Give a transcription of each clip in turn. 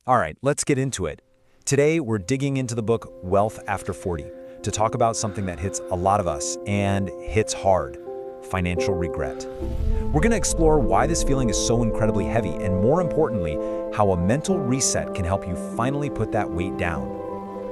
All right, let's get into it. Today, we're digging into the book Wealth After 40 to talk about something that hits a lot of us and hits hard: financial regret. We're going to explore why this feeling is so incredibly heavy and, more importantly, how a mental reset can help you finally put that weight down.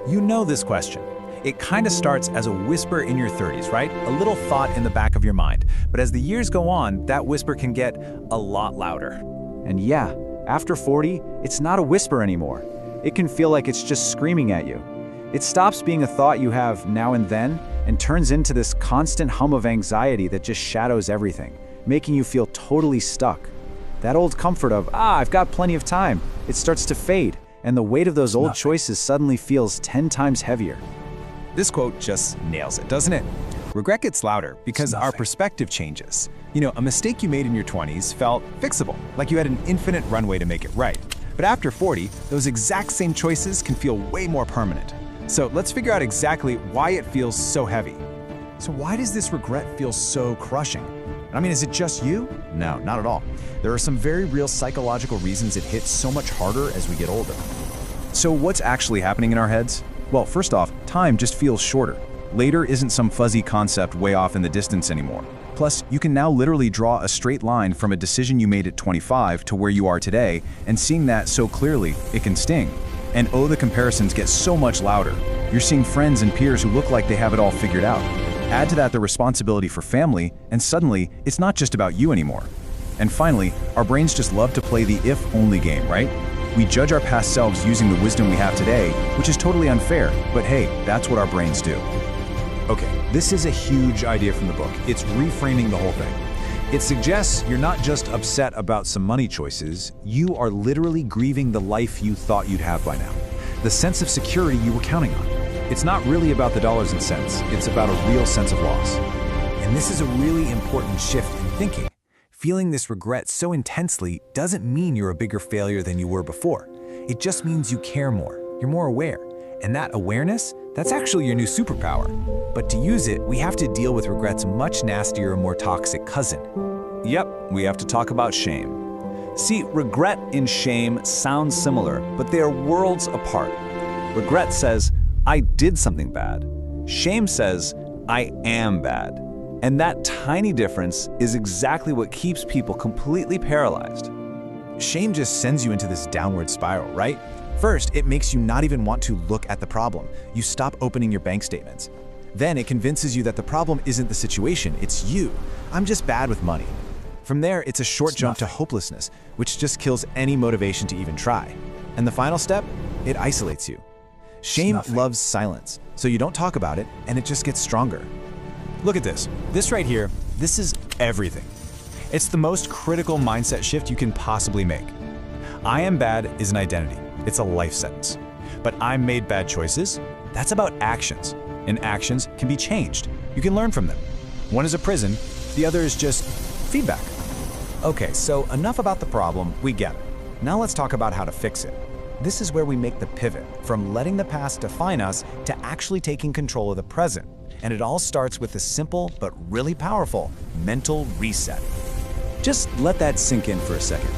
You know this question. It kind of starts as a whisper in your 30s, right? A little thought in the back of your mind. But as the years go on, that whisper can get a lot louder. And yeah, after 40, it's not a whisper anymore. It can feel like it's just screaming at you. It stops being a thought you have now and then and turns into this constant hum of anxiety that just shadows everything, making you feel totally stuck. That old comfort of, I've got plenty of time, it starts to fade, and the weight of those old choices suddenly feels 10 times heavier. This quote just nails it, doesn't it? Regret gets louder because our perspective changes. You know, a mistake you made in your 20s felt fixable, like you had an infinite runway to make it right. But after 40, those exact same choices can feel way more permanent. So let's figure out exactly why it feels so heavy. So why does this regret feel so crushing? I mean, is it just you? No, not at all. There are some very real psychological reasons it hits so much harder as we get older. So what's actually happening in our heads? Well, first off, time just feels shorter. Later isn't some fuzzy concept way off in the distance anymore. Plus, you can now literally draw a straight line from a decision you made at 25 to where you are today, and seeing that so clearly, it can sting. And the comparisons get so much louder. You're seeing friends and peers who look like they have it all figured out. Add to that the responsibility for family, and suddenly, it's not just about you anymore. And finally, our brains just love to play the if-only game, right? We judge our past selves using the wisdom we have today, which is totally unfair, but hey, that's what our brains do. Okay, this is a huge idea from the book. It's reframing the whole thing. It suggests you're not just upset about some money choices, you are literally grieving the life you thought you'd have by now. The sense of security you were counting on. It's not really about the dollars and cents, it's about a real sense of loss. And this is a really important shift in thinking. Feeling this regret so intensely doesn't mean you're a bigger failure than you were before. It just means you care more, you're more aware. And that awareness, that's actually your new superpower. But to use it, we have to deal with regret's much nastier and more toxic cousin. Yep, we have to talk about shame. See, regret and shame sound similar, but they are worlds apart. Regret says, I did something bad. Shame says, I am bad. And that tiny difference is exactly what keeps people completely paralyzed. Shame just sends you into this downward spiral, right? First, it makes you not even want to look at the problem. You stop opening your bank statements. Then it convinces you that the problem isn't the situation, it's you. I'm just bad with money. From there, it's a short jump to hopelessness, which just kills any motivation to even try. And the final step, it isolates you. Shame loves silence, so you don't talk about it, and it just gets stronger. Look at this. This right here, this is everything. It's the most critical mindset shift you can possibly make. I am bad is an identity. It's a life sentence. But I made bad choices. That's about actions. And actions can be changed. You can learn from them. One is a prison, the other is just feedback. Okay, so enough about the problem, we get it. Now let's talk about how to fix it. This is where we make the pivot from letting the past define us to actually taking control of the present. And it all starts with a simple but really powerful mental reset. Just let that sink in for a second.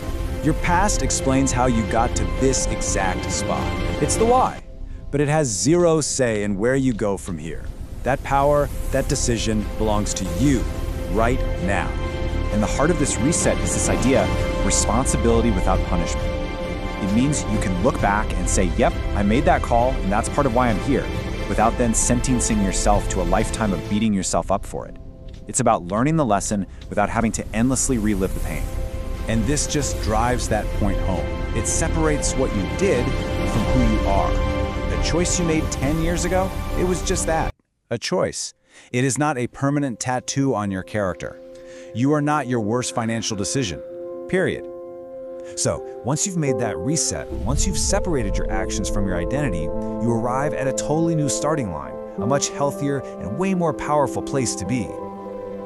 Your past explains how you got to this exact spot. It's the why, but it has zero say in where you go from here. That power, that decision belongs to you right now. And the heart of this reset is this idea, responsibility without punishment. It means you can look back and say, yep, I made that call and that's part of why I'm here, without then sentencing yourself to a lifetime of beating yourself up for it. It's about learning the lesson without having to endlessly relive the pain. And this just drives that point home. It separates what you did from who you are. The choice you made 10 years ago, it was just that, a choice. It is not a permanent tattoo on your character. You are not your worst financial decision, period. So, once you've made that reset, once you've separated your actions from your identity, you arrive at a totally new starting line, a much healthier and way more powerful place to be.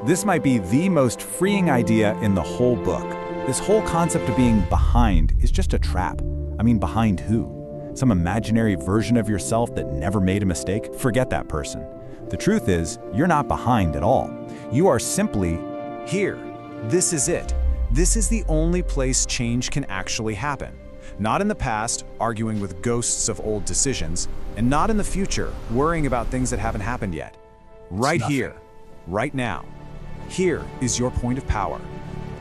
This might be the most freeing idea in the whole book. This whole concept of being behind is just a trap. I mean, behind who? Some imaginary version of yourself that never made a mistake? Forget that person. The truth is, you're not behind at all. You are simply here. This is it. This is the only place change can actually happen. Not in the past, arguing with ghosts of old decisions, and not in the future, worrying about things that haven't happened yet. Right here, right now. Here is your point of power.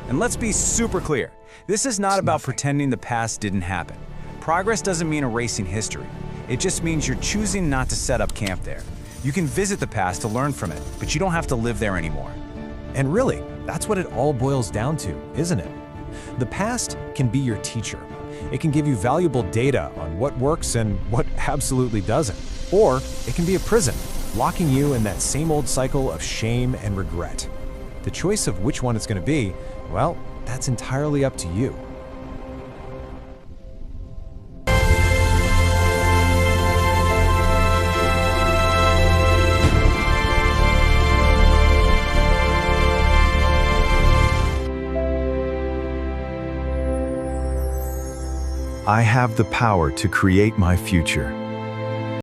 And let's be super clear. This is not about pretending the past didn't happen. Progress doesn't mean erasing history. It just means you're choosing not to set up camp there. You can visit the past to learn from it, but you don't have to live there anymore. And really, that's what it all boils down to, isn't it? The past can be your teacher. It can give you valuable data on what works and what absolutely doesn't. Or it can be a prison, locking you in that same old cycle of shame and regret. The choice of which one it's going to be, well, that's entirely up to you. I have the power to create my future.